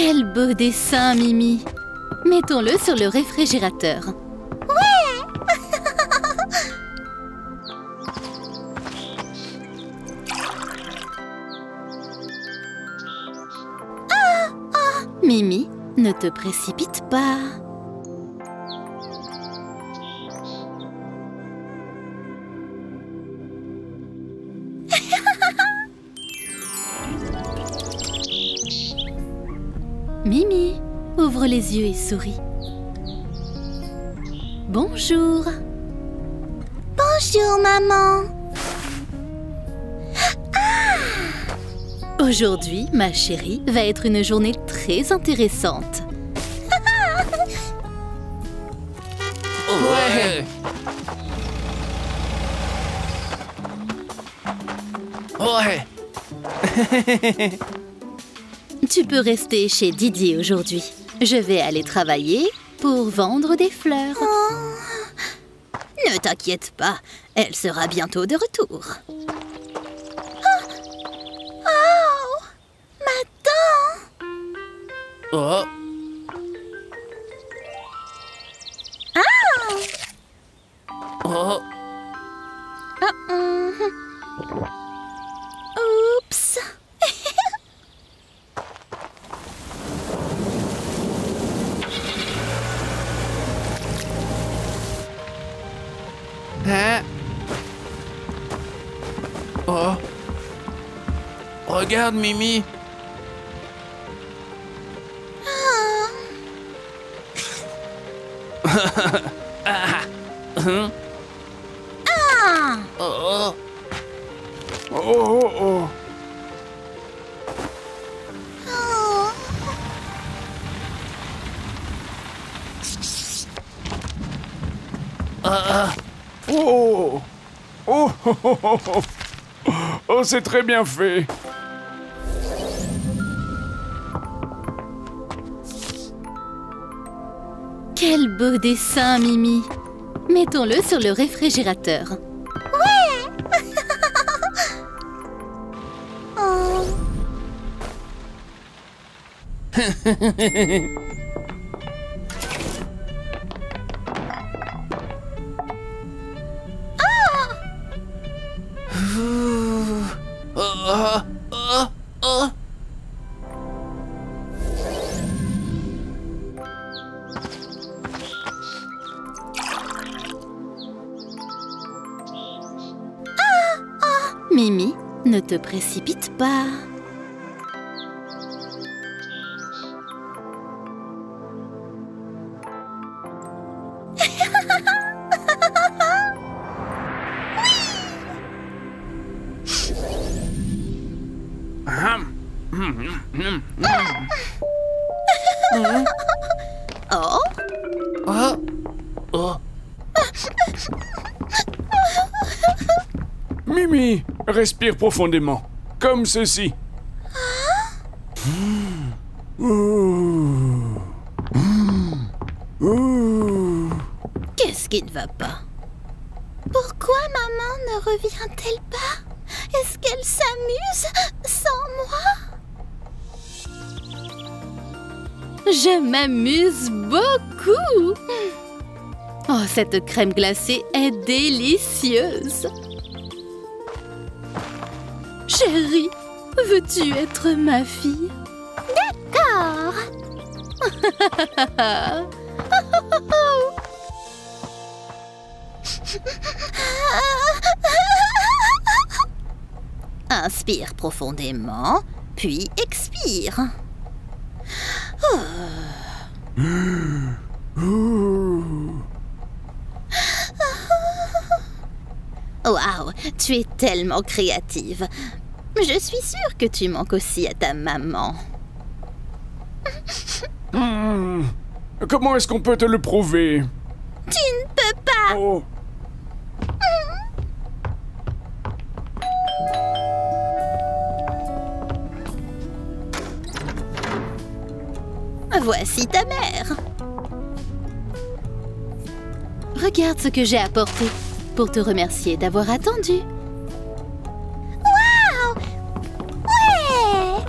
Quel beau dessin, Mimi! Mettons-le sur le réfrigérateur. Mimi, ne te précipite pas. Mimi, ouvre les yeux et souris. Bonjour. Bonjour, maman. Aujourd'hui, ma chérie, va être une journée très intéressante. Ouais. Ouais. Tu peux rester chez Didier aujourd'hui. Je vais aller travailler pour vendre des fleurs. Ne t'inquiète pas, elle sera bientôt de retour. Oh. Oh. Oups. Hein? Oh. Regarde, Mimi. Hein? Oh. Oh, oh, oh. Oh, oh, oh, oh, oh, oh. Oh, c'est très bien fait. Quel beau dessin, Mimi! Mettons-le sur le réfrigérateur. Mimi, ne te précipite pas. Oh. Oh. Oh. Mimi, respire profondément, comme ceci. Qu'est-ce qui ne va pas? Pourquoi maman ne revient-elle pas? Est-ce qu'elle s'amuse sans moi? Je m'amuse beaucoup. Oh, cette crème glacée est délicieuse. Chérie, veux-tu être ma fille? D'accord. Inspire profondément, puis expire. Waouh, tu es tellement créative. Je suis sûre que tu manques aussi à ta maman. Comment est-ce qu'on peut te le prouver? Tu ne peux pas. Oh. Voici ta mère. Regarde ce que j'ai apporté pour te remercier d'avoir attendu. Waouh! Ouais!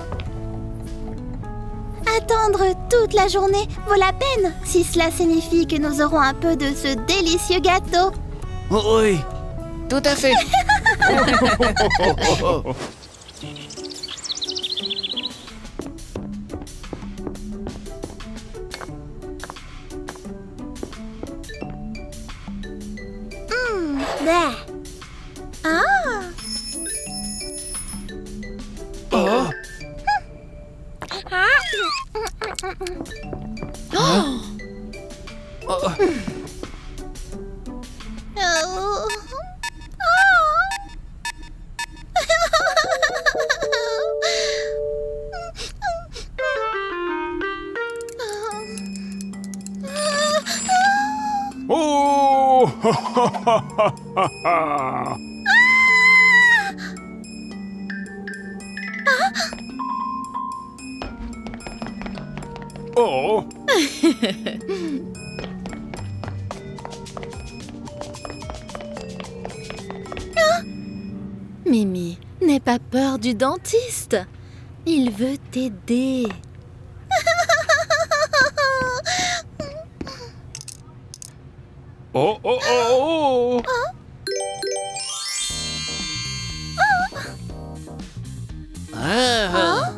Attends Attendre toute la journée vaut la peine si cela signifie que nous aurons un peu de ce délicieux gâteau. Oh, oui, tout à fait. Bleh. Ah. Oh. Oh. Oh. Oh. Oh. Mimi, n'aie pas peur du dentiste. Il veut t'aider. Oh, oh, oh, oh. Ah.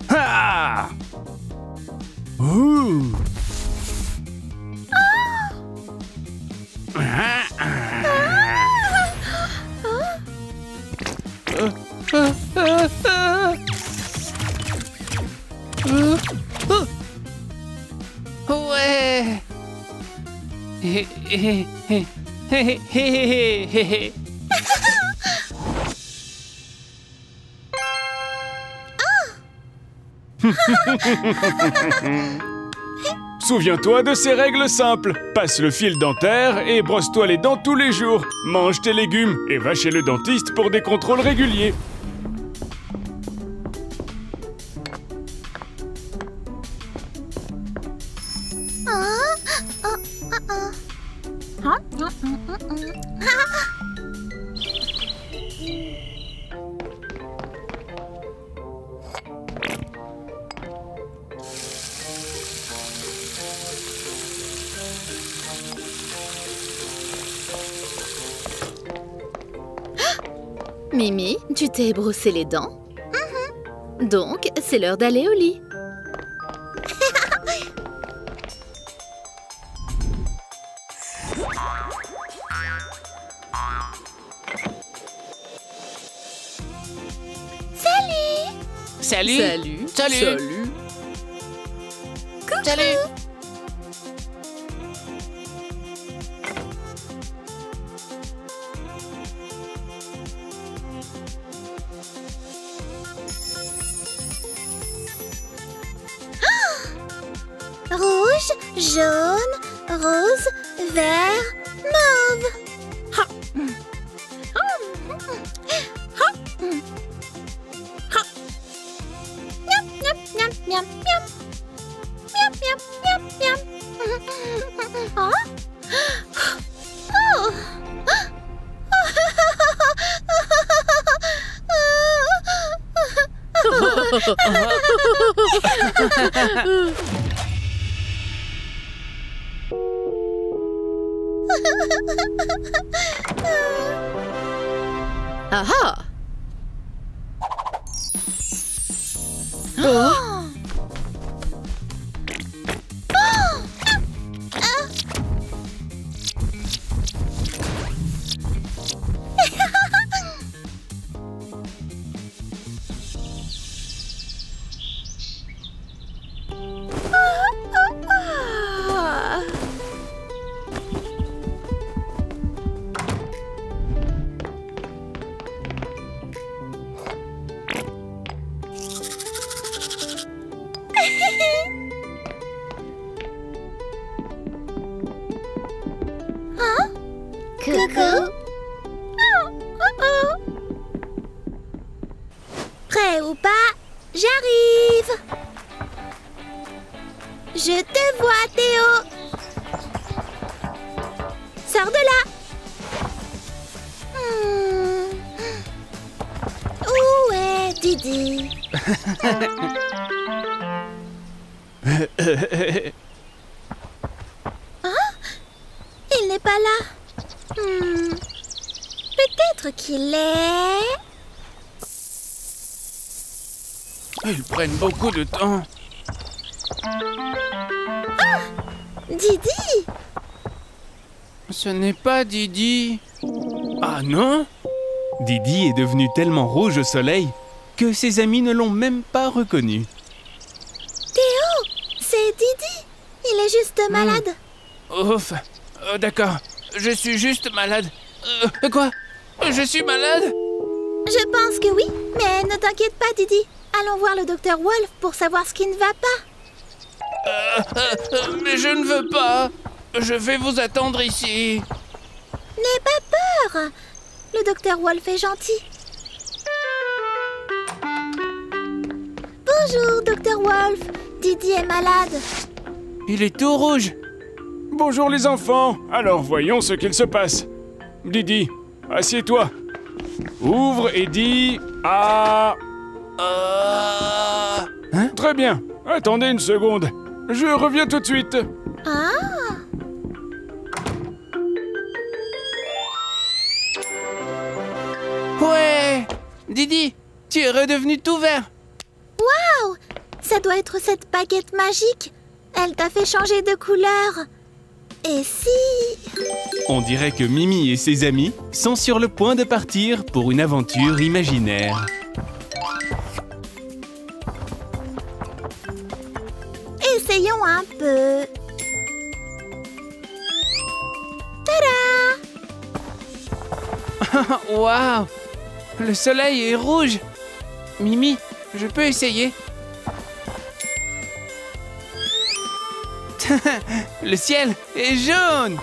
Ha! Ouh. Ouais. Hé, hé, hé, hé, hé, hé, hé. Souviens-toi de ces règles simples. Passe le fil dentaire et brosse-toi les dents tous les jours. Mange tes légumes et va chez le dentiste pour des contrôles réguliers. Mimi, tu t'es brossé les dents? Donc, c'est l'heure d'aller au lit. Salut. Salut. Salut. Salut. Rouge, jaune, rose, vert, mauve. Miam, miam, miam, miam. Miam, miam, miam, miam. Ah? Oh. Ah ah! Oh! Coucou. Prêt ou pas, j'arrive. Je te vois, Théo. Sors de là. Où est Didi? Didi. Hein? Il n'est pas là. Peut-être qu'il est... Ils prennent beaucoup de temps. Didi! Ce n'est pas Didi. Ah non? Didi est devenu tellement rouge au soleil que ses amis ne l'ont même pas reconnu. Théo, c'est Didi. Il est juste malade. Ouf. D'accord. Je suis juste malade. Quoi? Je suis malade? Je pense que oui, mais ne t'inquiète pas, Didi. Allons voir le docteur Wolf pour savoir ce qui ne va pas. Mais je ne veux pas. Je vais vous attendre ici. N'aie pas peur. Le docteur Wolf est gentil. Bonjour, docteur Wolf. Didi est malade. Il est tout rouge. Bonjour les enfants. Alors voyons ce qu'il se passe. Didi, assieds-toi. Ouvre et dis... Ah... Hein? Très bien. Attendez une seconde. Je reviens tout de suite. Ah! Ouais! Didi, tu es redevenu tout vert. Waouh! Ça doit être cette baguette magique. Elle t'a fait changer de couleur. Et si... On dirait que Mimi et ses amis sont sur le point de partir pour une aventure imaginaire. Essayons un peu. Tada! Waouh! Le soleil est rouge. Mimi, je peux essayer? Le ciel est jaune.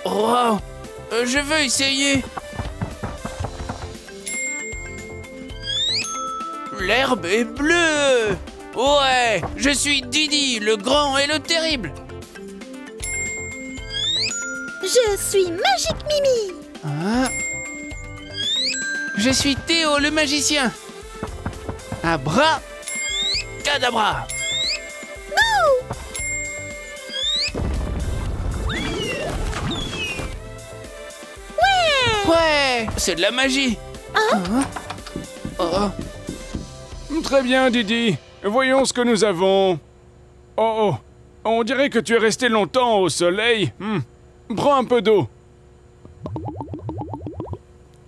Wow! Je veux essayer. L'herbe est bleue. Ouais, je suis Didi, le grand et le terrible. Je suis Magique Mimi. Ah. Je suis Théo, le magicien. Abra, cadabra. Ouais, c'est de la magie. Oh. Très bien, Didi. Voyons ce que nous avons. Oh, on dirait que tu es resté longtemps au soleil. Prends un peu d'eau.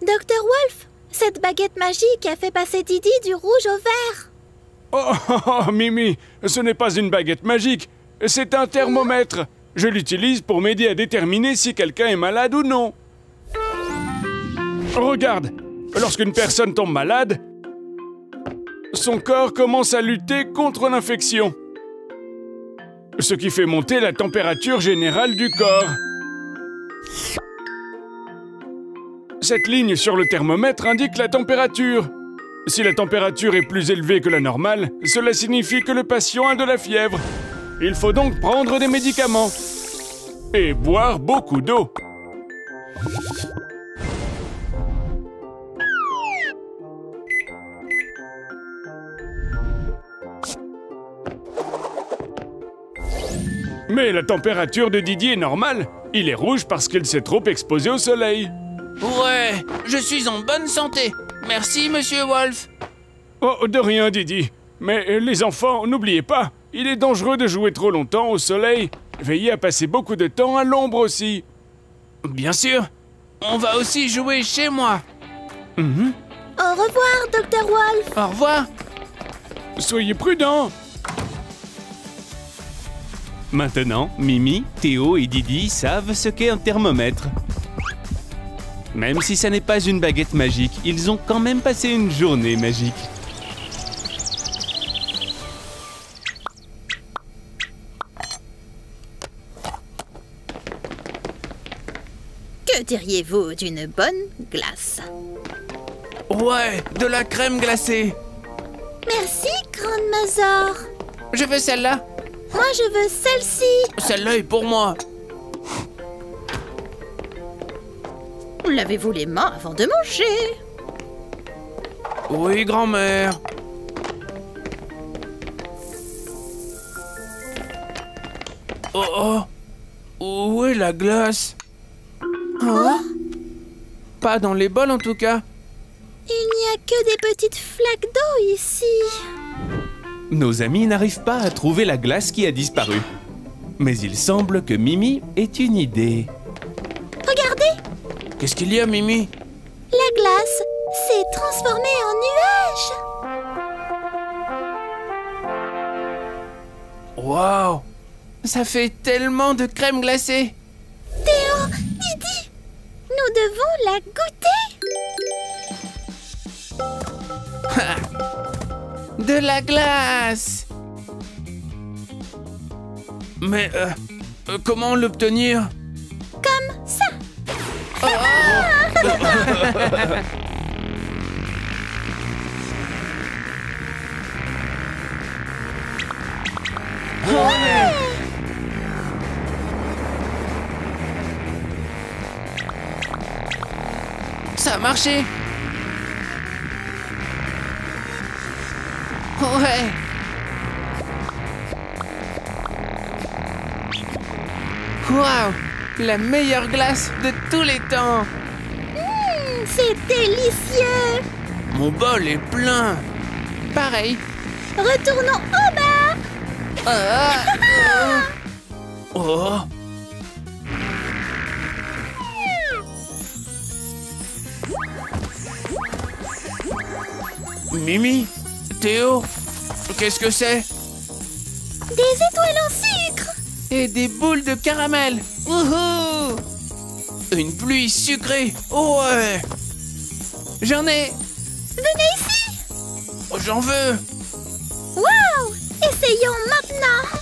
Docteur Wolf, cette baguette magique a fait passer Didi du rouge au vert. Oh, Mimi, ce n'est pas une baguette magique. C'est un thermomètre. Je l'utilise pour m'aider à déterminer si quelqu'un est malade ou non. Regarde, lorsqu'une personne tombe malade, son corps commence à lutter contre l'infection, ce qui fait monter la température générale du corps. Cette ligne sur le thermomètre indique la température. Si la température est plus élevée que la normale, cela signifie que le patient a de la fièvre. Il faut donc prendre des médicaments et boire beaucoup d'eau. Mais la température de Didi est normale. Il est rouge parce qu'il s'est trop exposé au soleil. Ouais, je suis en bonne santé. Merci, monsieur Wolf. Oh, de rien, Didi. Mais les enfants, n'oubliez pas, il est dangereux de jouer trop longtemps au soleil. Veillez à passer beaucoup de temps à l'ombre aussi. Bien sûr. On va aussi jouer chez moi. Au revoir, docteur Wolf. Au revoir. Soyez prudents. Maintenant, Mimi, Théo et Didi savent ce qu'est un thermomètre. Même si ça n'est pas une baguette magique, ils ont quand même passé une journée magique. Que diriez-vous d'une bonne glace? Ouais, de la crème glacée. Merci, Grande Mazor. Je veux celle-là. Moi, je veux celle-ci. Celle-là est pour moi. Lavez-vous les mains avant de manger. Oui, grand-mère. Oh oh. Où est la glace? Hein? Pas dans les bols en tout cas. Il n'y a que des petites flaques d'eau ici. Nos amis n'arrivent pas à trouver la glace qui a disparu. Mais il semble que Mimi ait une idée. Regardez, Qu'est-ce qu'il y a, Mimi? la glace s'est transformée en nuage. Waouh! Ça fait tellement de crème glacée! Théo, Didi, nous devons la goûter. De la glace! Mais comment l'obtenir? Comme ça. Ça a marché! Ouais! Waouh! La meilleure glace de tous les temps! C'est délicieux. Mon bol est plein! Pareil! Retournons au bas. Ah, oh! Mimi? Théo? Qu'est-ce que c'est? Des étoiles en sucre. Et des boules de caramel! Wouhou! Une pluie sucrée! Ouais! J'en ai! Venez ici. Oh, j'en veux! Waouh. Essayons maintenant.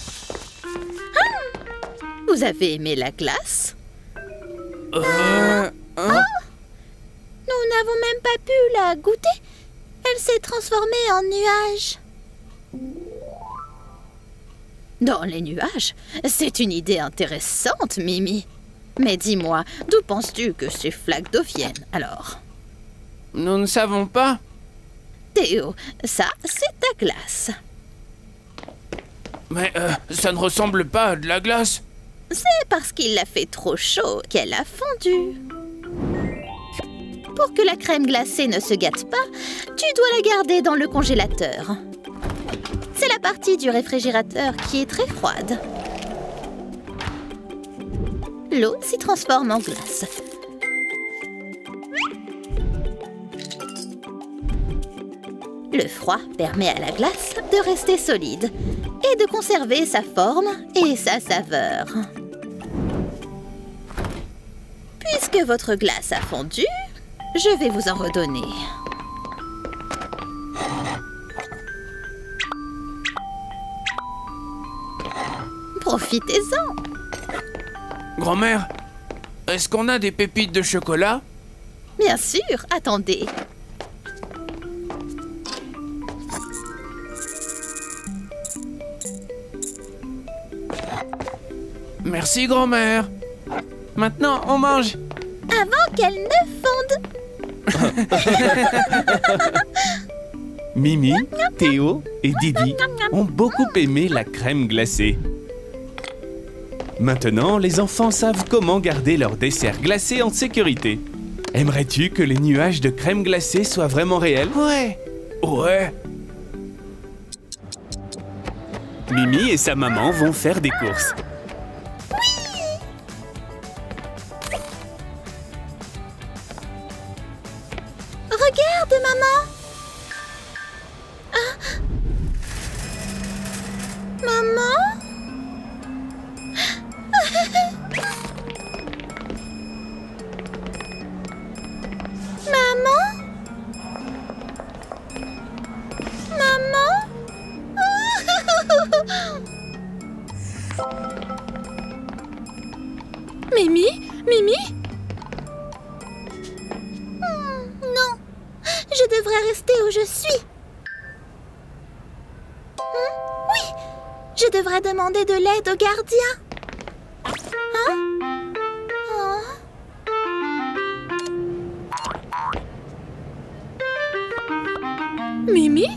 Vous avez aimé la glace? Hein? Nous n'avons même pas pu la goûter. Elle s'est transformée en nuage. Dans les nuages? C'est une idée intéressante, Mimi. Mais dis-moi, d'où penses-tu que ces flaques d'eau viennent, alors? Nous ne savons pas. Théo, ça, c'est ta glace. Mais ça ne ressemble pas à de la glace. C'est parce qu'il a fait trop chaud qu'elle a fondu. Pour que la crème glacée ne se gâte pas, tu dois la garder dans le congélateur. C'est la partie du réfrigérateur qui est très froide. L'eau s'y transforme en glace. Le froid permet à la glace de rester solide et de conserver sa forme et sa saveur. Puisque votre glace a fondu, je vais vous en redonner. Profitez-en. Grand-mère, est-ce qu'on a des pépites de chocolat? Bien sûr, attendez. Merci, grand-mère. Maintenant, on mange. Avant qu'elle ne fonde. Mimi, Théo et Didi ont beaucoup aimé la crème glacée. Maintenant, les enfants savent comment garder leur dessert glacé en sécurité. Aimerais-tu que les nuages de crème glacée soient vraiment réels? Ouais. Ouais. Mimi et sa maman vont faire des courses. Regarde, maman. Maman? Maman? Maman? Mimi? Mimi? Non, je devrais rester où je suis. Oui, je devrais demander de l'aide au gardien. Hein? Oh. Mimi?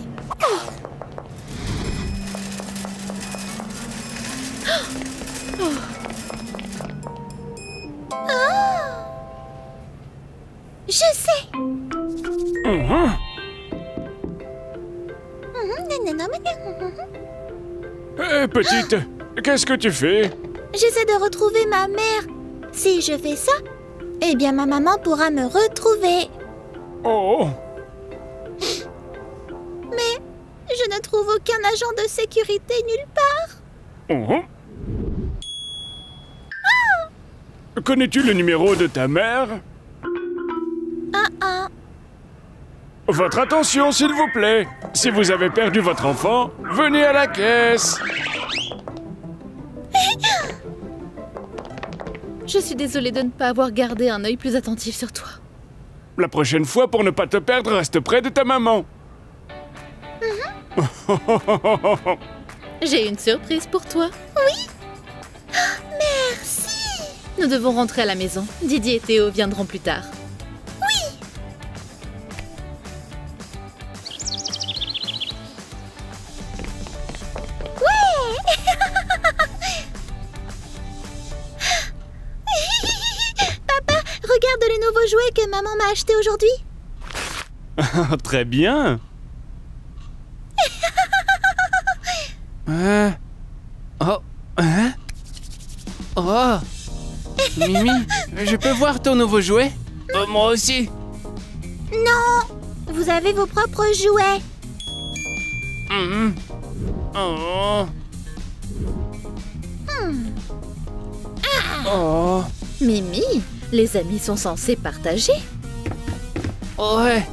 Je sais. Petite, qu'est-ce que tu fais? J'essaie de retrouver ma mère. Si je fais ça, eh bien ma maman pourra me retrouver. Oh! Mais je ne trouve aucun agent de sécurité nulle part. Connais-tu le numéro de ta mère? Votre attention, s'il vous plaît. Si vous avez perdu votre enfant, venez à la caisse. Je suis désolée de ne pas avoir gardé un œil plus attentif sur toi. La prochaine fois, pour ne pas te perdre, reste près de ta maman. J'ai une surprise pour toi. Oui. Merci. Nous devons rentrer à la maison. Didier et Théo viendront plus tard. Papa, regarde les nouveaux jouets que maman m'a achetés aujourd'hui. Très bien. Oh, hein? Oh, Mimi, je peux voir ton nouveau jouet? Moi aussi. Non, vous avez vos propres jouets. Oh. Oh. Mimi, les amis sont censés partager. Ouais.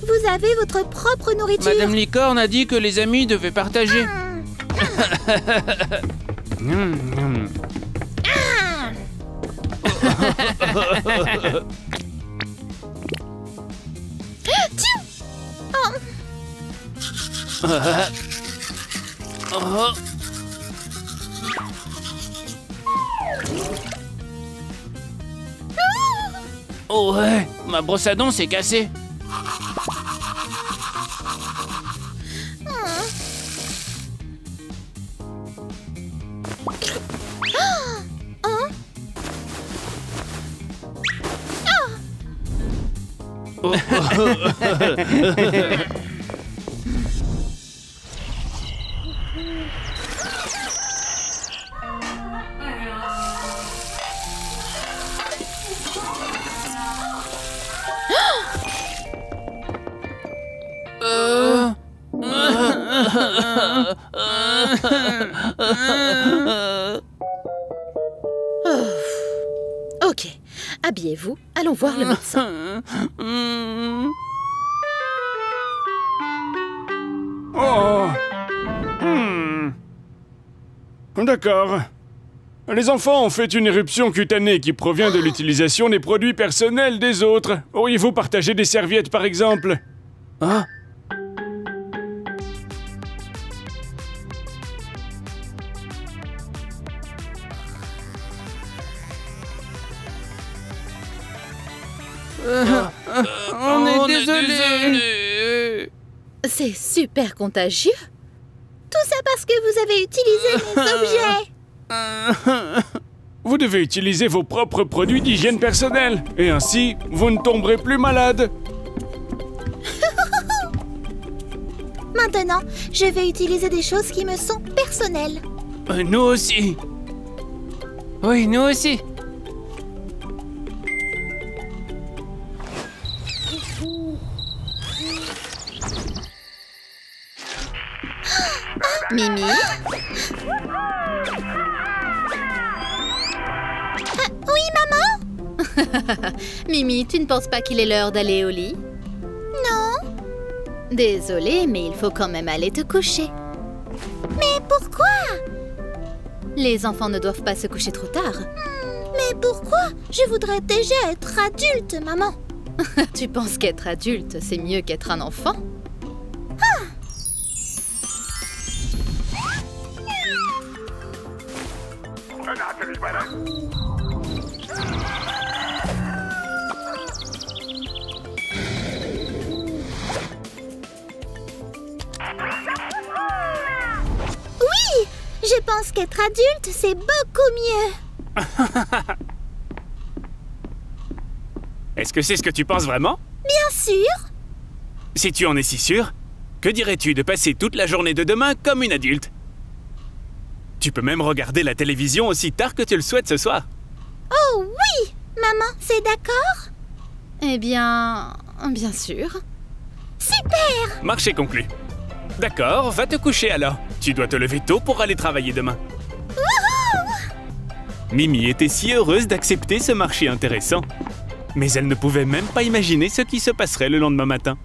Vous avez votre propre nourriture. Madame Licorne a dit que les amis devaient partager. Oh ouais, ma brosse à dents s'est cassée. Ok, habillez-vous, allons voir le médecin. Oh. D'accord. Les enfants ont fait une éruption cutanée qui provient de l'utilisation des produits personnels des autres. Auriez-vous partagé des serviettes, par exemple? Ah. On est désolé. C'est super contagieux. Tout ça parce que vous avez utilisé mes objets. Vous devez utiliser vos propres produits d'hygiène personnelle. Et ainsi, vous ne tomberez plus malade. Maintenant, je vais utiliser des choses qui me sont personnelles. Nous aussi. Oui, nous aussi. Mimi? Oui, maman? Mimi, tu ne penses pas qu'il est l'heure d'aller au lit? Non. Désolée, mais il faut quand même aller te coucher. Mais pourquoi? Les enfants ne doivent pas se coucher trop tard. Mais pourquoi? Je voudrais déjà être adulte, maman. Tu penses qu'être adulte, c'est mieux qu'être un enfant? Oui, je pense qu'être adulte, c'est beaucoup mieux. Est-ce que c'est ce que tu penses vraiment? Bien sûr. Si tu en es si sûr, que dirais-tu de passer toute la journée de demain comme une adulte? Tu peux même regarder la télévision aussi tard que tu le souhaites ce soir. Oh oui, maman, c'est d'accord? Eh bien sûr. Super. Marché conclu. D'accord, va te coucher alors. Tu dois te lever tôt pour aller travailler demain. Mimi était si heureuse d'accepter ce marché intéressant. Mais elle ne pouvait même pas imaginer ce qui se passerait le lendemain matin.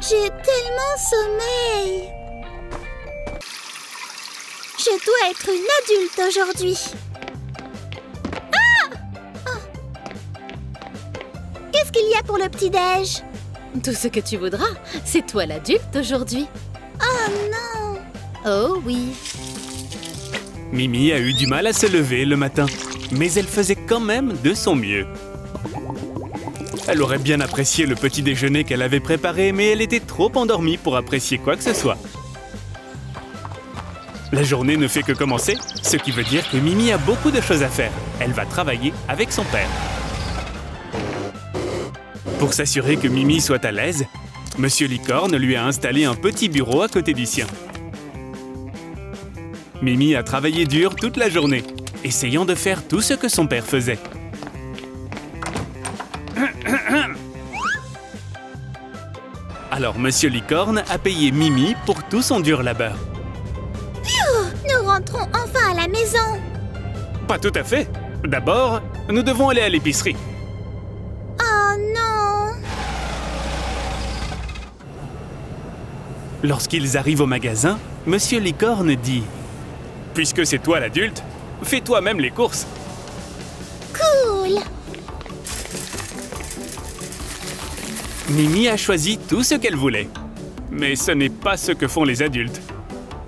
J'ai tellement sommeil. Je dois être une adulte aujourd'hui. Qu'est-ce qu'il y a pour le petit-déj? Tout ce que tu voudras. C'est toi l'adulte aujourd'hui. Oh non. Oh oui. Mimi a eu du mal à se lever le matin, mais elle faisait quand même de son mieux. Elle aurait bien apprécié le petit déjeuner qu'elle avait préparé, mais elle était trop endormie pour apprécier quoi que ce soit. La journée ne fait que commencer, ce qui veut dire que Mimi a beaucoup de choses à faire. Elle va travailler avec son père. Pour s'assurer que Mimi soit à l'aise, Monsieur Licorne lui a installé un petit bureau à côté du sien. Mimi a travaillé dur toute la journée, essayant de faire tout ce que son père faisait. Alors Monsieur Licorne a payé Mimi pour tout son dur labeur. Nous rentrons enfin à la maison. Pas tout à fait. D'abord, nous devons aller à l'épicerie. Oh non. Lorsqu'ils arrivent au magasin, Monsieur Licorne dit « Puisque c'est toi l'adulte, fais toi-même les courses. » Cool. Mimi a choisi tout ce qu'elle voulait. Mais ce n'est pas ce que font les adultes.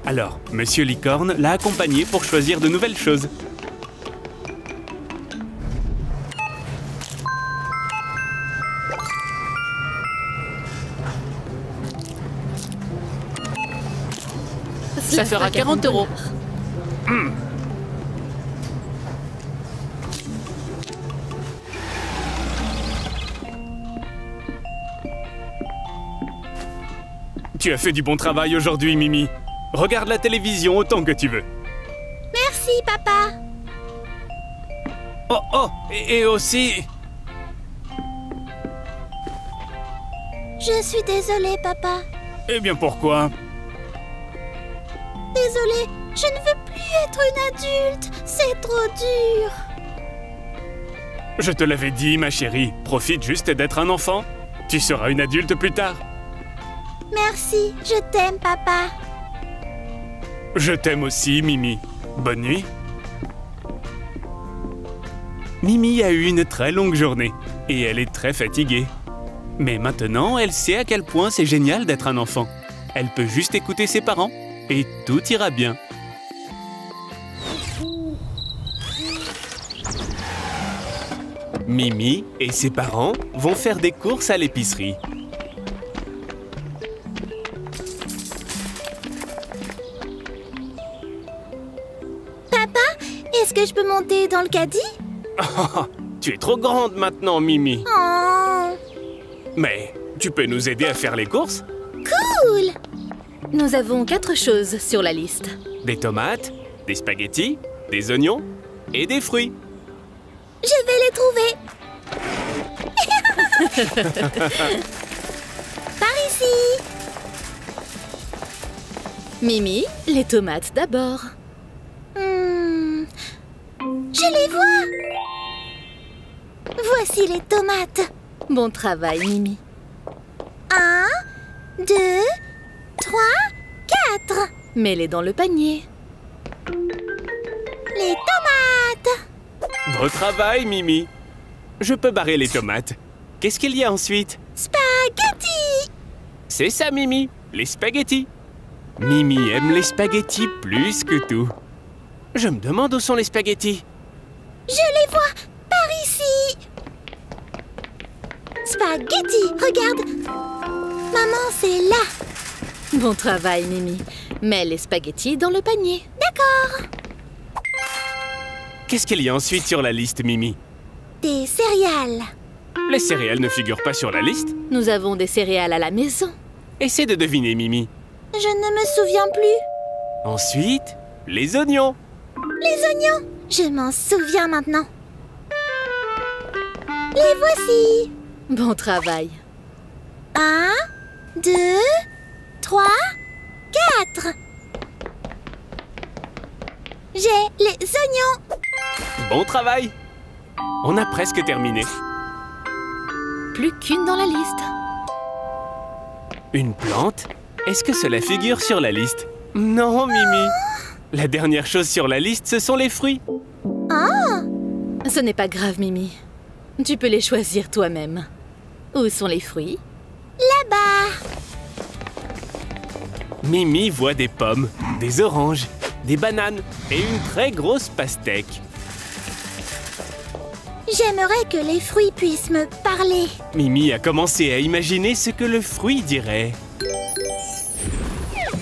Alors, Monsieur Licorne l'a accompagnée pour choisir de nouvelles choses. Ça fera 40 €. Tu as fait du bon travail aujourd'hui, Mimi. Regarde la télévision autant que tu veux. Merci, papa. Oh, et aussi... Je suis désolée, papa. Eh bien, pourquoi? Désolée, je ne veux plus être une adulte. C'est trop dur. Je te l'avais dit, ma chérie. Profite juste d'être un enfant. Tu seras une adulte plus tard. Merci, je t'aime, papa. Je t'aime aussi, Mimi. Bonne nuit. Mimi a eu une très longue journée et elle est très fatiguée. Mais maintenant, elle sait à quel point c'est génial d'être un enfant. Elle peut juste écouter ses parents et tout ira bien. Mimi et ses parents vont faire des courses à l'épicerie. Papa, est-ce que je peux monter dans le caddie? Oh, tu es trop grande maintenant, Mimi. Oh, Mais tu peux nous aider à faire les courses? cool. Nous avons 4 choses sur la liste. Des tomates, des spaghettis, des oignons et des fruits. Je vais les trouver. Par ici. Mimi, les tomates d'abord. Je les vois. Voici les tomates. Bon travail, Mimi. 1, 2, 3, 4. Mets-les dans le panier. Les tomates. Bon travail, Mimi. Je peux barrer les tomates. Qu'est-ce qu'il y a ensuite? Spaghetti. C'est ça, Mimi, les spaghettis. Mimi aime les spaghettis plus que tout. Je me demande où sont les spaghettis. Je les vois par ici. Spaghetti, regarde. Maman, c'est là. Bon travail, Mimi. Mets les spaghettis dans le panier. D'accord. Qu'est-ce qu'il y a ensuite sur la liste, Mimi? Des céréales. Les céréales ne figurent pas sur la liste. Nous avons des céréales à la maison. Essaie de deviner, Mimi. Je ne me souviens plus. Ensuite, les oignons. Les oignons. Je m'en souviens maintenant. Les voici. Bon travail. 1, 2, 3, 4. J'ai les oignons. Bon travail. On a presque terminé. Plus qu'une dans la liste. Une plante? Est-ce que cela figure sur la liste? Non, Mimi. La dernière chose sur la liste, ce sont les fruits. Ce n'est pas grave, Mimi. Tu peux les choisir toi-même. Où sont les fruits? Là-bas. Mimi voit des pommes, des oranges, des bananes et une très grosse pastèque. J'aimerais que les fruits puissent me parler. Mimi a commencé à imaginer ce que le fruit dirait.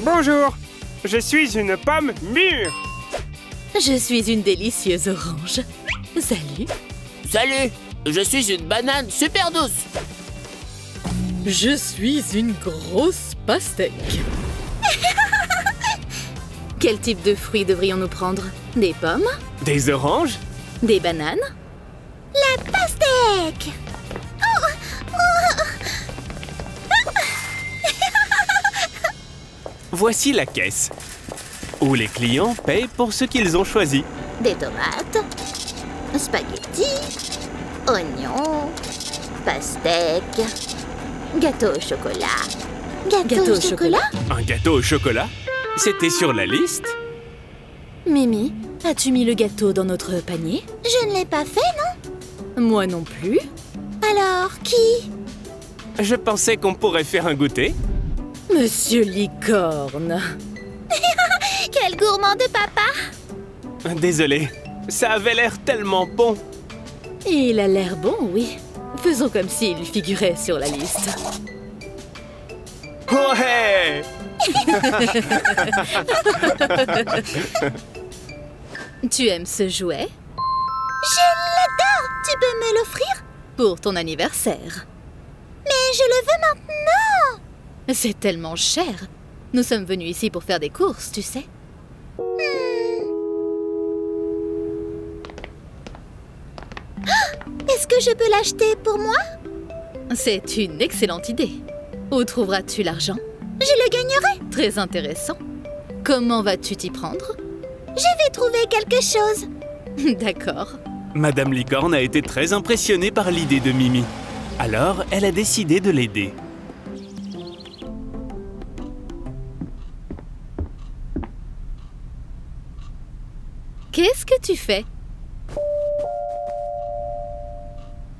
Bonjour, je suis une pomme mûre. Je suis une délicieuse orange. Salut. Salut, je suis une banane super douce. Je suis une grosse pastèque. Quel type de fruits devrions-nous prendre? Des pommes? Des oranges? Des bananes? La pastèque. Voici la caisse, où les clients payent pour ce qu'ils ont choisi. Des tomates, spaghettis, oignons, pastèques, gâteau au chocolat. Gâteau au chocolat? Un gâteau au chocolat? C'était sur la liste? Mimi, as-tu mis le gâteau dans notre panier? Je ne l'ai pas fait, non? Moi non plus. Alors, qui? Je pensais qu'on pourrait faire un goûter. Monsieur Licorne. Quel gourmand de papa! Désolé, ça avait l'air tellement bon. Il a l'air bon, oui. Faisons comme s'il figurait sur la liste. Ouais! Tu aimes ce jouet? Je l'adore! Tu peux me l'offrir? Pour ton anniversaire. Mais je le veux maintenant! C'est tellement cher. Nous sommes venus ici pour faire des courses, tu sais. Est-ce que je peux l'acheter pour moi? C'est une excellente idée. Où trouveras-tu l'argent? Je le gagnerai! Très intéressant. Comment vas-tu t'y prendre? Je vais trouver quelque chose. D'accord. Madame Licorne a été très impressionnée par l'idée de Mimi. Alors, elle a décidé de l'aider. Qu'est-ce que tu fais?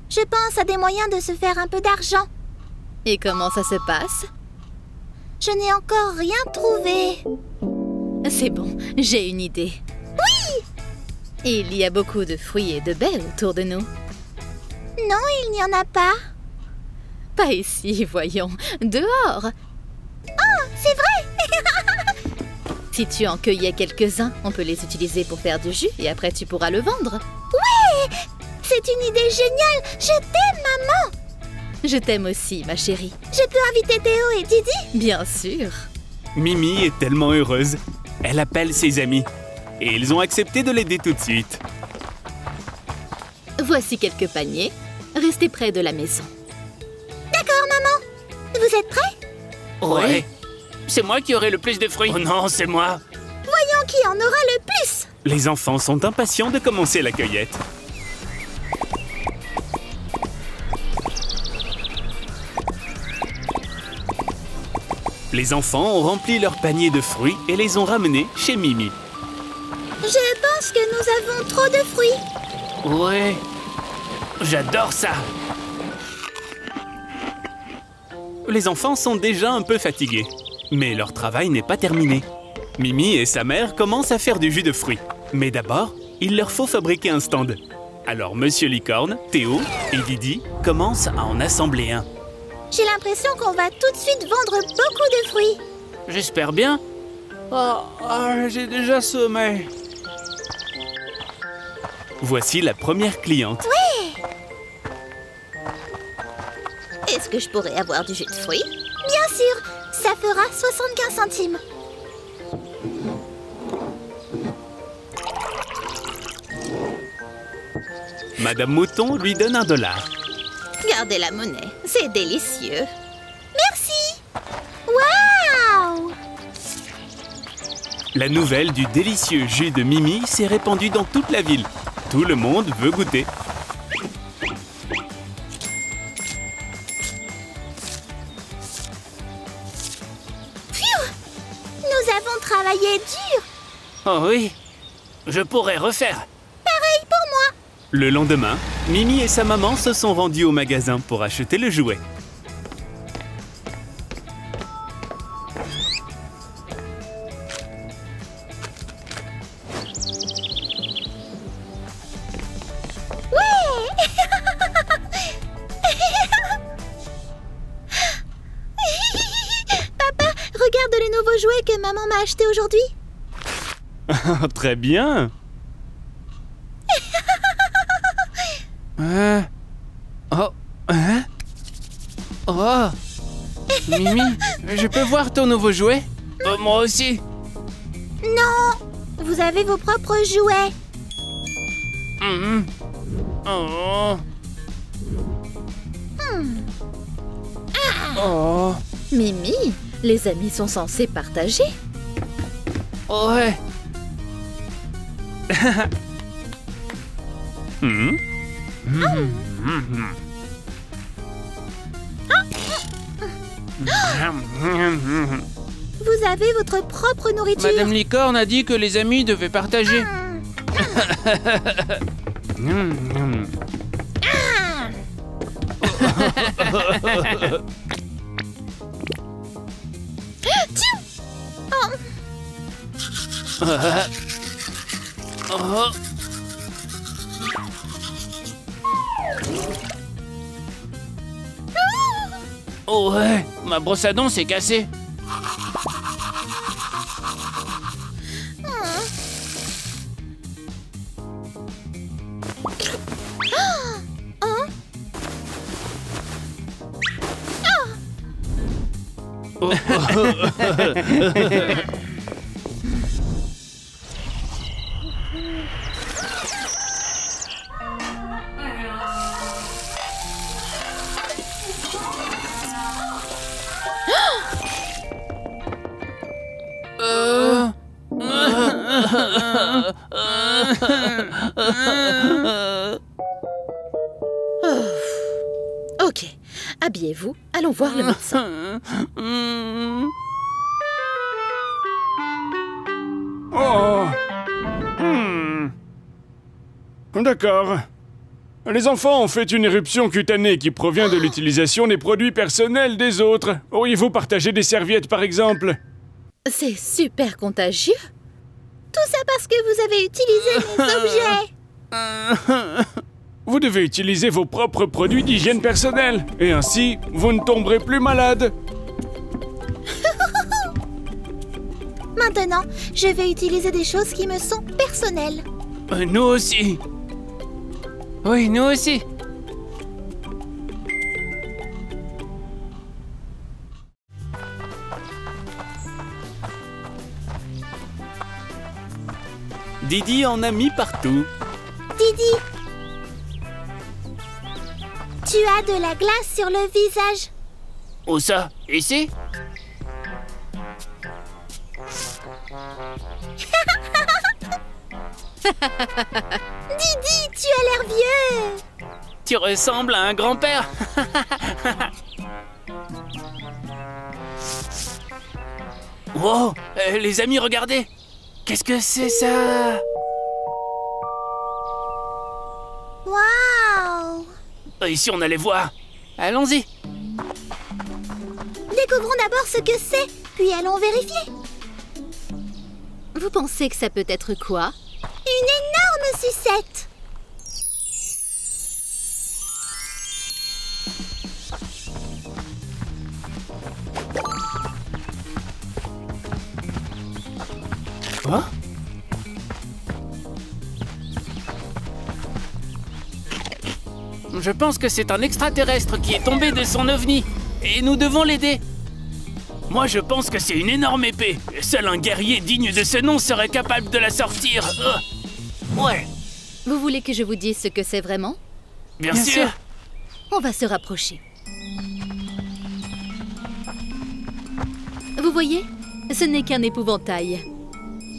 Je pense à des moyens de se faire un peu d'argent. Et comment ça se passe? Je n'ai encore rien trouvé. C'est bon, j'ai une idée. Oui! Il y a beaucoup de fruits et de baies autour de nous. Non, il n'y en a pas. Pas ici, voyons. Dehors. Oh, c'est vrai! Si tu en cueillais quelques-uns, on peut les utiliser pour faire du jus et après tu pourras le vendre. Ouais! C'est une idée géniale! Je t'aime, maman! Je t'aime aussi, ma chérie. Je peux inviter Théo et Didi? Bien sûr. Mimi est tellement heureuse. Elle appelle ses amis. Et ils ont accepté de l'aider tout de suite. Voici quelques paniers. Restez près de la maison. D'accord, maman. Vous êtes prêts? Ouais. C'est moi qui aurai le plus de fruits. Oh non, c'est moi! Voyons qui en aura le plus. Les enfants sont impatients de commencer la cueillette. Les enfants ont rempli leur panier de fruits et les ont ramenés chez Mimi. Je pense que nous avons trop de fruits. Ouais. J'adore ça. les enfants sont déjà un peu fatigués. Mais leur travail n'est pas terminé. Mimi et sa mère commencent à faire du jus de fruits. Mais d'abord, il leur faut fabriquer un stand. Alors Monsieur Licorne, Théo et Didi commencent à en assembler un. J'ai l'impression qu'on va tout de suite vendre beaucoup de fruits. J'espère bien. J'ai déjà sommeil. Voici la première cliente. Est-ce que je pourrais avoir du jus de fruits? Bien sûr, ça fera 75 centimes. Madame Mouton lui donne $1. Gardez la monnaie, c'est délicieux. Merci. Waouh! La nouvelle du délicieux jus de Mimi s'est répandue dans toute la ville. Tout le monde veut goûter. Nous avons travaillé dur. Oh oui, je pourrais refaire. Pareil pour moi. Le lendemain, Mimi et sa maman se sont rendus au magasin pour acheter le jouet. Papa, regarde les nouveaux jouets que maman m'a achetés aujourd'hui. Très bien. Oh, Mimi, je peux voir ton nouveau jouet? Moi aussi. Non, vous avez vos propres jouets. Oh. Oh. Mimi, les amis sont censés partager. Ouais. Vous avez votre propre nourriture. Madame Licorne a dit que les amis devaient partager. Oh ouais, ma brosse à dents s'est cassée. Ok, habillez-vous, allons voir le médecin. Oh. D'accord. Les enfants ont fait une éruption cutanée qui provient de l'utilisation des produits personnels des autres. Auriez-vous partagé des serviettes, par exemple? C'est super contagieux. Tout ça parce que vous avez utilisé mes objets. Vous devez utiliser vos propres produits d'hygiène personnelle. Et ainsi, vous ne tomberez plus malade. Maintenant, je vais utiliser des choses qui me sont personnelles. Nous aussi. Oui, nous aussi. Didi en a mis partout. Didi, tu as de la glace sur le visage. Où ça? Ici? Didi, tu as l'air vieux. Tu ressembles à un grand-père. Wow, les amis, regardez. Qu'est-ce que c'est ça? Waouh. Ici, on allait voir. Allons-y. Découvrons d'abord ce que c'est, puis allons vérifier. Vous pensez que ça peut être quoi? Une énorme sucette. Quoi? Je pense que c'est un extraterrestre qui est tombé de son ovni. Et nous devons l'aider. Moi, je pense que c'est une énorme épée. Seul un guerrier digne de ce nom serait capable de la sortir. Ouais. Vous voulez que je vous dise ce que c'est vraiment? Bien sûr. On va se rapprocher. Vous voyez? Ce n'est qu'un épouvantail.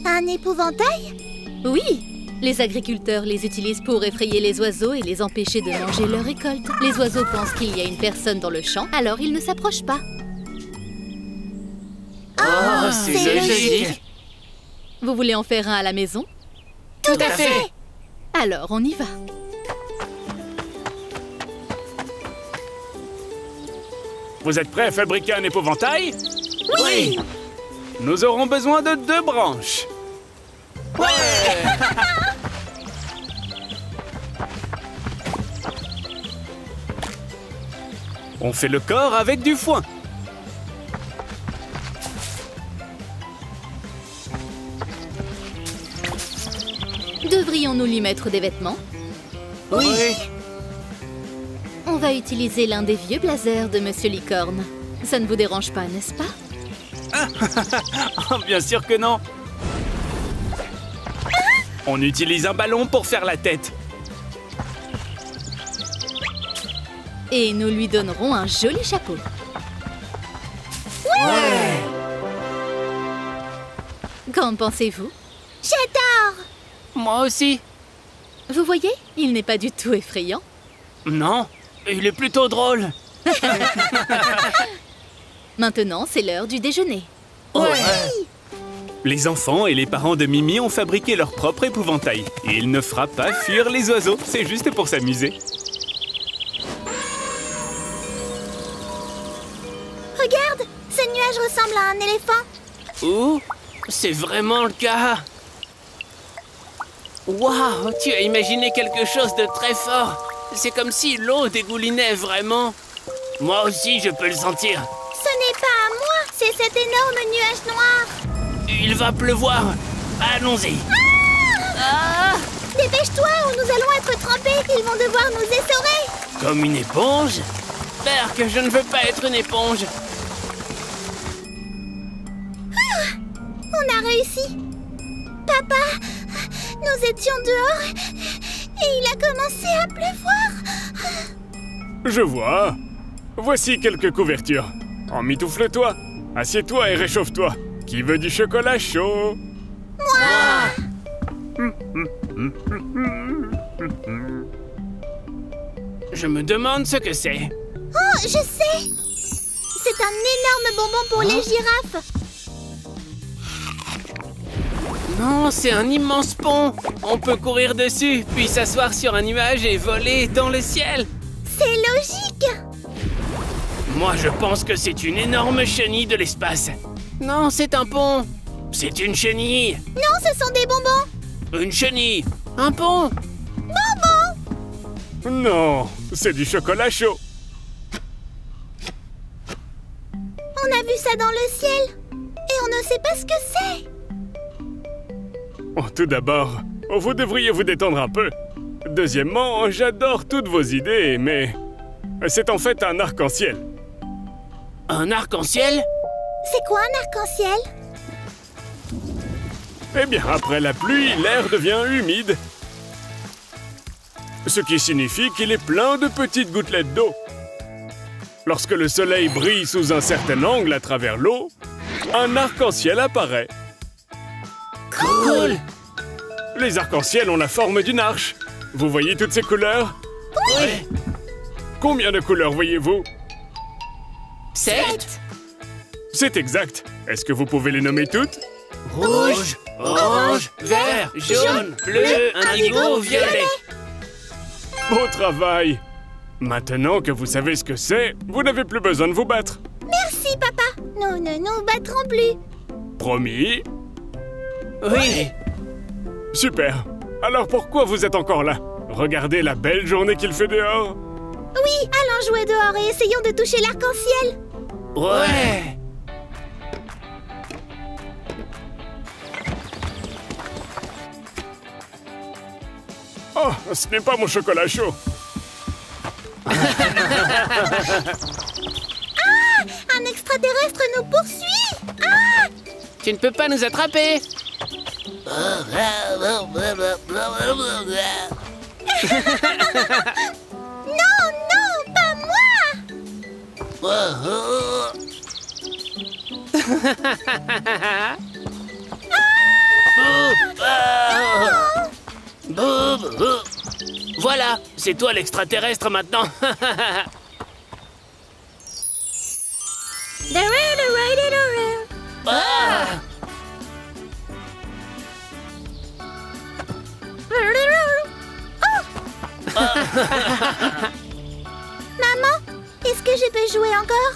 Un épouvantail? Oui! Les agriculteurs les utilisent pour effrayer les oiseaux et les empêcher de manger leur récolte. Les oiseaux pensent qu'il y a une personne dans le champ, alors ils ne s'approchent pas. Oh, c'est logique. Vous voulez en faire un à la maison? Tout à fait. Alors, on y va. Vous êtes prêts à fabriquer un épouvantail? Oui. Nous aurons besoin de 2 branches. Ouais. On fait le corps avec du foin. Devrions-nous lui mettre des vêtements? Oui. On va utiliser l'un des vieux blazers de Monsieur Licorne. Ça ne vous dérange pas, n'est-ce pas? Oh, bien sûr que non. On utilise un ballon pour faire la tête. Et nous lui donnerons un joli chapeau. Ouais. Qu'en pensez-vous? J'adore. Moi aussi. Vous voyez, il n'est pas du tout effrayant. Non, il est plutôt drôle. Maintenant, c'est l'heure du déjeuner. Ouais. Les enfants et les parents de Mimi ont fabriqué leur propre épouvantail. Et il ne fera pas fuir les oiseaux, c'est juste pour s'amuser. Regarde, ce nuage ressemble à un éléphant. Ouh, c'est vraiment le cas. Waouh, tu as imaginé quelque chose de très fort. C'est comme si l'eau dégoulinait vraiment. Moi aussi, je peux le sentir. Ce n'est pas à moi, c'est cet énorme nuage noir. Il va pleuvoir. Allons-y. Dépêche-toi ou nous allons être trempés. Ils vont devoir nous essorer. Comme une éponge? Berk, je ne veux pas être une éponge. On a réussi. Papa, nous étions dehors et il a commencé à pleuvoir. Je vois. Voici quelques couvertures. Emmitoufle-toi. Assieds-toi et réchauffe-toi. Qui veut du chocolat chaud? Je me demande ce que c'est. Oh, je sais. C'est un énorme bonbon pour les girafes. Non, c'est un immense pont. On peut courir dessus, puis s'asseoir sur un nuage et voler dans le ciel. C'est logique. Moi, je pense que c'est une énorme chenille de l'espace. Non, c'est un pont. C'est une chenille. Non, ce sont des bonbons. Une chenille. Un pont. Non, c'est du chocolat chaud. On a vu ça dans le ciel et on ne sait pas ce que c'est. Oh, tout d'abord, vous devriez vous détendre un peu. Deuxièmement, j'adore toutes vos idées, mais c'est en fait un arc-en-ciel. Un arc-en-ciel? C'est quoi un arc-en-ciel? Eh bien, après la pluie, l'air devient humide. Ce qui signifie qu'il est plein de petites gouttelettes d'eau. Lorsque le soleil brille sous un certain angle à travers l'eau, un arc-en-ciel apparaît. Cool. Les arcs-en-ciel ont la forme d'une arche. Vous voyez toutes ces couleurs? Oui. Combien de couleurs voyez-vous? 7. C'est exact. Est-ce que vous pouvez les nommer toutes? Rouge, orange, vert, jaune, bleu, indigo, violet. Beau travail! Maintenant que vous savez ce que c'est, vous n'avez plus besoin de vous battre. Merci. Merci, papa. Nous ne nous battrons plus. Promis? Oui. Super. Alors pourquoi vous êtes encore là? Regardez la belle journée qu'il fait dehors. Oui, allons jouer dehors et essayons de toucher l'arc-en-ciel. Ouais. Oh, ce n'est pas mon chocolat chaud. Un extraterrestre nous poursuit. Ah! Tu ne peux pas nous attraper. Non, non, pas moi. Voilà, c'est toi l'extraterrestre maintenant. Ah! Maman, est-ce que je peux jouer encore?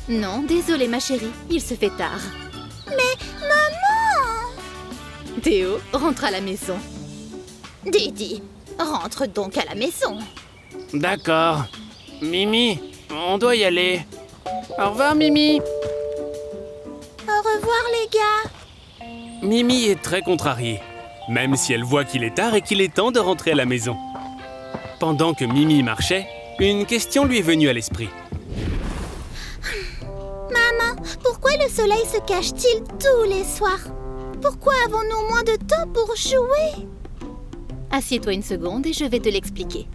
Non, désolée ma chérie, il se fait tard. Mais maman! Théo, rentre à la maison. Didi, rentre donc à la maison. D'accord. Mimi, on doit y aller. Au revoir, Mimi. Au revoir les gars. Mimi est très contrariée, même si elle voit qu'il est tard et qu'il est temps de rentrer à la maison. Pendant que Mimi marchait, une question lui est venue à l'esprit. Maman, pourquoi le soleil se cache-t-il tous les soirs? Pourquoi avons-nous moins de temps pour jouer? Assieds-toi une seconde et je vais te l'expliquer.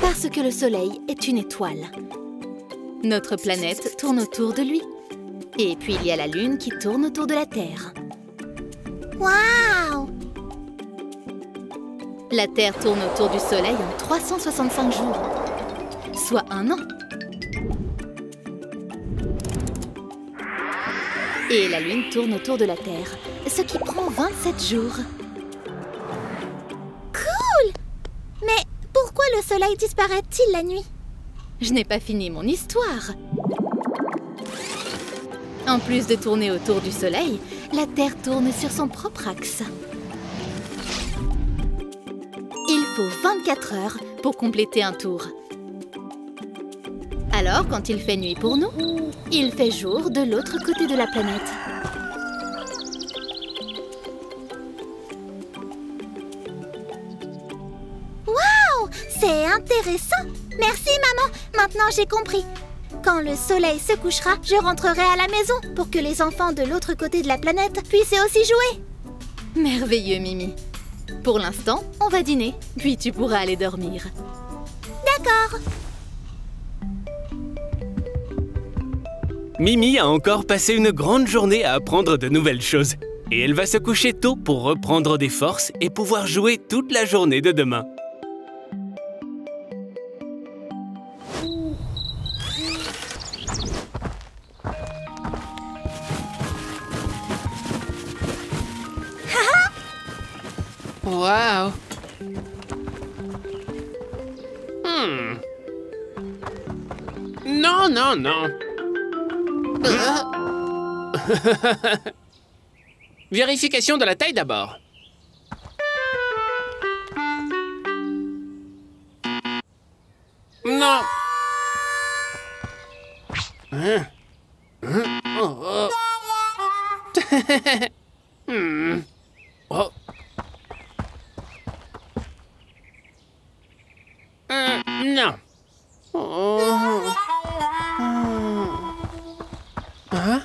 Parce que le soleil est une étoile. Notre planète tourne autour de lui. Et puis il y a la Lune qui tourne autour de la Terre. Waouh! La Terre tourne autour du Soleil en 365 jours, soit un an. Et la Lune tourne autour de la Terre, ce qui prend 27 jours. Cool! Mais pourquoi le soleil disparaît-il la nuit? Je n'ai pas fini mon histoire. En plus de tourner autour du Soleil, la Terre tourne sur son propre axe. Il faut 24 heures pour compléter un tour. Alors, quand il fait nuit pour nous, il fait jour de l'autre côté de la planète. Waouh! C'est intéressant! Merci maman! Maintenant j'ai compris. Quand le soleil se couchera, je rentrerai à la maison pour que les enfants de l'autre côté de la planète puissent aussi jouer. Merveilleux, Mimi. Pour l'instant, on va dîner, puis tu pourras aller dormir. D'accord. Mimi a encore passé une grande journée à apprendre de nouvelles choses. Et elle va se coucher tôt pour reprendre des forces et pouvoir jouer toute la journée de demain. Waouh. Non, non, non. Vérification de la taille d'abord. Non. Oh. Oh. Non. Oh. Hein?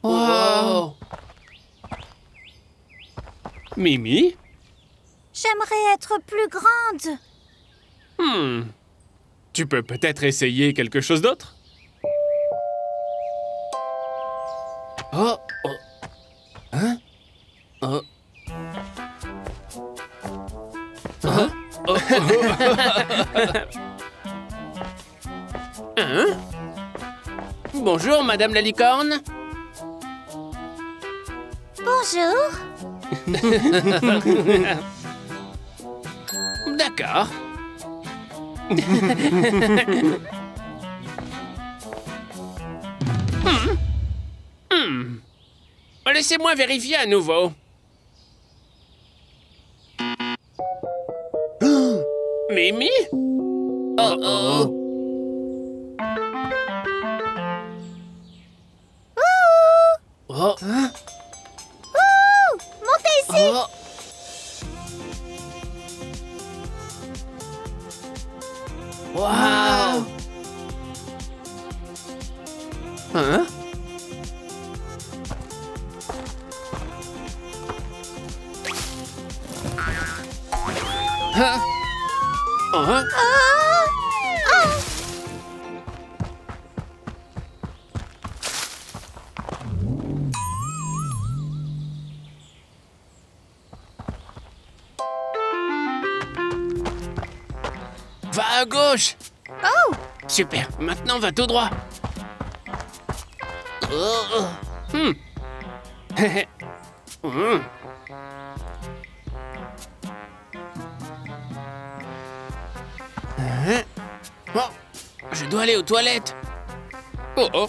Wow. Mimi? J'aimerais être plus grande. Tu peux peut-être essayer quelque chose d'autre? Oh. Oh. Hein? Oh. Hein? Oh. Hein? Bonjour, Madame la licorne. Bonjour. D'accord. Laissez-moi vérifier à nouveau. Mimi? Oh oh. Oh. Hein? Montez ici. Oh. Wow. Hein? Hein? Hein? Va à gauche. Oh, Super, maintenant va tout droit. Oh, oh. Hein? Oh, je dois aller aux toilettes. Oh oh.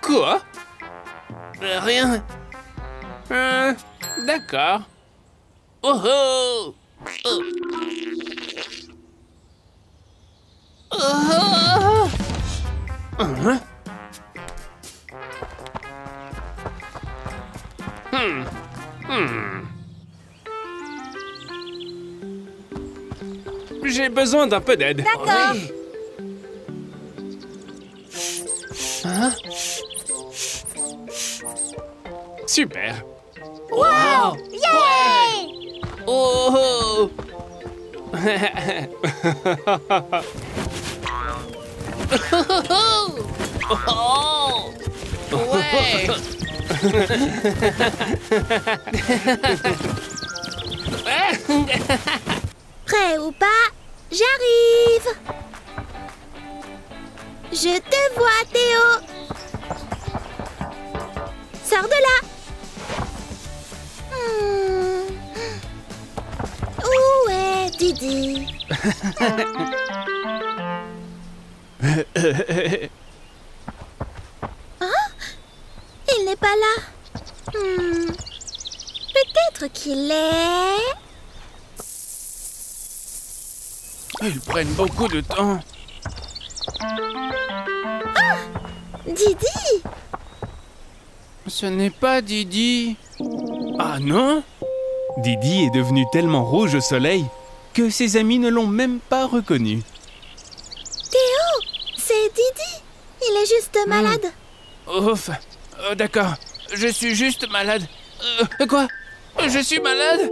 Quoi? Rien. D'accord. Oh oh. Oh. Oh. Hein? J'ai besoin d'un peu d'aide. d'accord. Oui. Hein? Super. Wow! Yay! Oh! Oh! Ouais! Prêt ou pas, j'arrive. Je te vois, Théo. Sors de là. Où est Didi? Hein? Il n'est pas là. Peut-être qu'il est... Ils prennent beaucoup de temps. Didi? Ce n'est pas Didi. Ah non? Didi est devenu tellement rouge au soleil que ses amis ne l'ont même pas reconnu. Théo, c'est Didi. Il est juste malade. Ouf. D'accord. Je suis juste malade. Quoi? Je suis malade?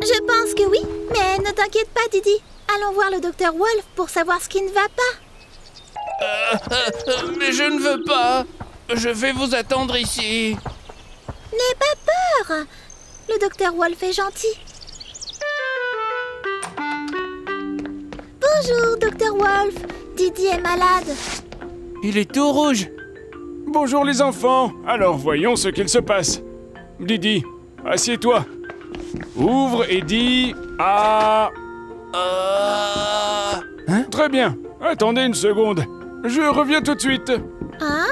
Je pense que oui, mais ne t'inquiète pas, Didi. Allons voir le docteur Wolf pour savoir ce qui ne va pas. Mais je ne veux pas. Je vais vous attendre ici. N'aie pas peur. Le docteur Wolf est gentil. Bonjour, docteur Wolf. Didi est malade. Il est tout rouge. Bonjour les enfants. Alors voyons ce qu'il se passe. Didi, assieds-toi. Ouvre et dis ah. Hein? Très bien. Attendez une seconde. Je reviens tout de suite. Ah,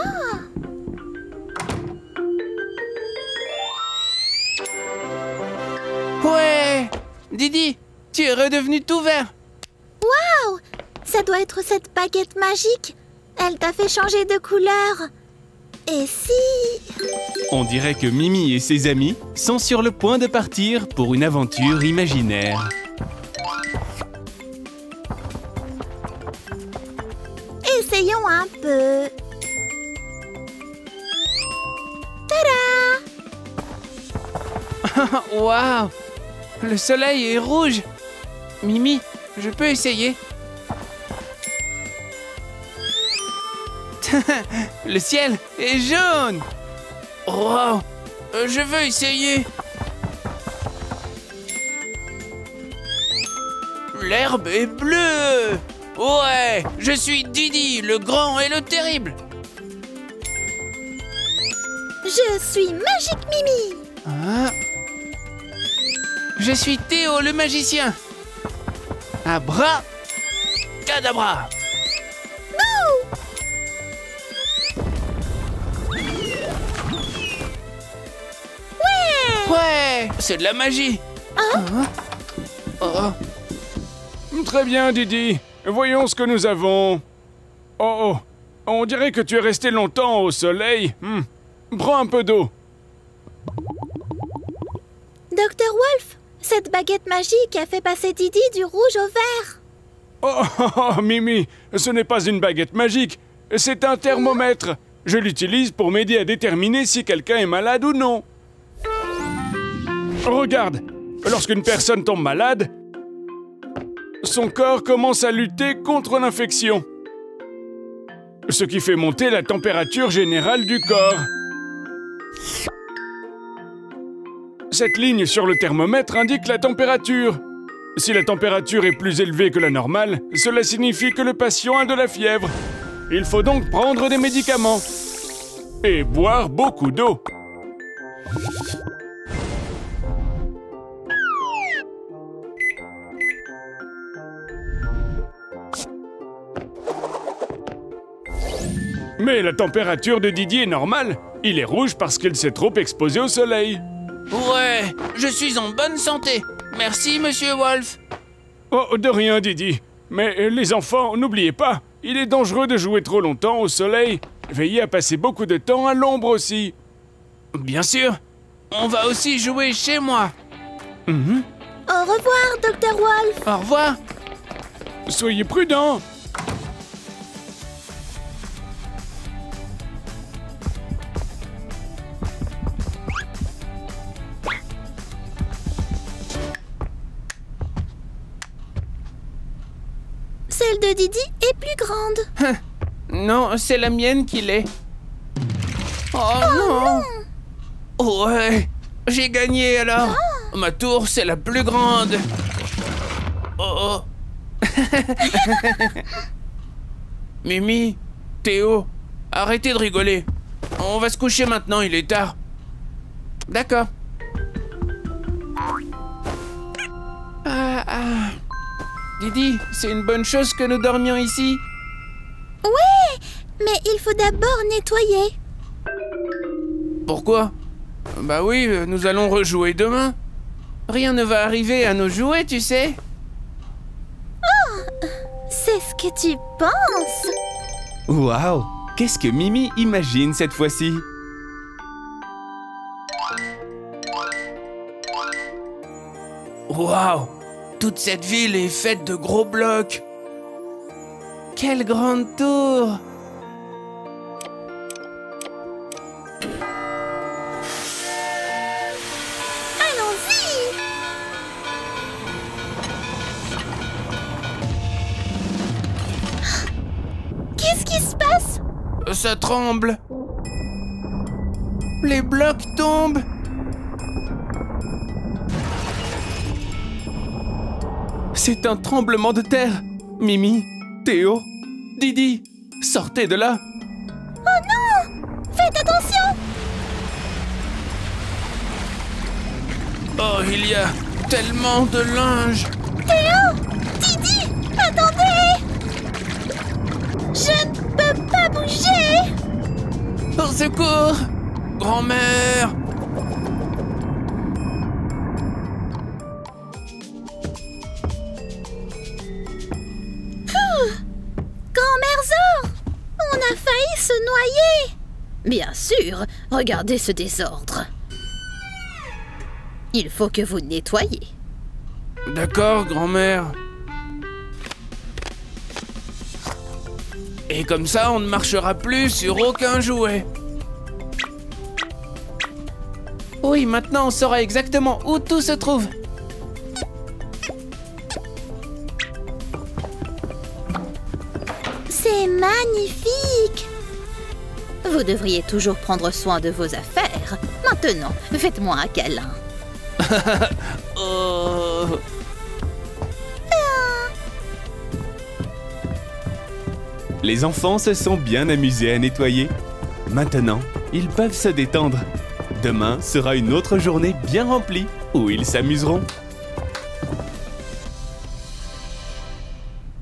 Ouais. Didi, tu es redevenu tout vert. waouh. Ça doit être cette baguette magique. Elle t'a fait changer de couleur. Et si... On dirait que Mimi et ses amis sont sur le point de partir pour une aventure imaginaire. Essayons un peu. Tada! Waouh. Le soleil est rouge. Mimi, je peux essayer? Le ciel est jaune. Wow. Je veux essayer. L'herbe est bleue. Ouais, je suis Didi, le grand et le terrible. Je suis Magique Mimi. Ah. Je suis Théo, le magicien. Abra cadabra. Ouais, c'est de la magie. Oh. Très bien, Didi. Voyons ce que nous avons. Oh, on dirait que tu es resté longtemps au soleil. Prends un peu d'eau. Docteur Wolf, cette baguette magique a fait passer Didi du rouge au vert. Oh, Mimi, ce n'est pas une baguette magique, c'est un thermomètre. Je l'utilise pour m'aider à déterminer si quelqu'un est malade ou non. Regarde, lorsqu'une personne tombe malade, son corps commence à lutter contre l'infection, ce qui fait monter la température générale du corps. Cette ligne sur le thermomètre indique la température. Si la température est plus élevée que la normale, cela signifie que le patient a de la fièvre. Il faut donc prendre des médicaments et boire beaucoup d'eau. Mais la température de Didi est normale. Il est rouge parce qu'il s'est trop exposé au soleil. Ouais, je suis en bonne santé. Merci, Monsieur Wolf. Oh, de rien, Didi. Mais les enfants, n'oubliez pas, il est dangereux de jouer trop longtemps au soleil. Veillez à passer beaucoup de temps à l'ombre aussi. Bien sûr. On va aussi jouer chez moi. Au revoir, Docteur Wolf. Au revoir. Soyez prudents. Celle de Didi est plus grande. Non, c'est la mienne qui l'est. Oh non. Ouais, j'ai gagné alors. Ma tour, c'est la plus grande. Oh. Mimi, Théo, arrêtez de rigoler. On va se coucher maintenant, il est tard. D'accord. Didi, c'est une bonne chose que nous dormions ici. Ouais, mais il faut d'abord nettoyer. Pourquoi? Bah oui, nous allons rejouer demain. Rien ne va arriver à nos jouets, tu sais. C'est ce que tu penses. Waouh! Qu'est-ce que Mimi imagine cette fois-ci? Waouh! Toute cette ville est faite de gros blocs. Quelle grande tour! Allons-y. Qu'est-ce qui se passe? Ça tremble. Les blocs tombent. C'est un tremblement de terre. Mimi, Théo, Didi, sortez de là. Oh non! Faites attention! Oh, il y a tellement de linge. Théo! Didi! Attendez! Je ne peux pas bouger! Au secours! Grand-mère! Grand-mère Zor! On a failli se noyer! Bien sûr, regardez ce désordre. Il faut que vous nettoyiez. D'accord, grand-mère. Et comme ça, on ne marchera plus sur aucun jouet. Oui, maintenant on saura exactement où tout se trouve. C'est magnifique! Vous devriez toujours prendre soin de vos affaires. Maintenant, faites-moi un câlin. Oh. Les enfants se sont bien amusés à nettoyer. Maintenant, ils peuvent se détendre. Demain sera une autre journée bien remplie où ils s'amuseront.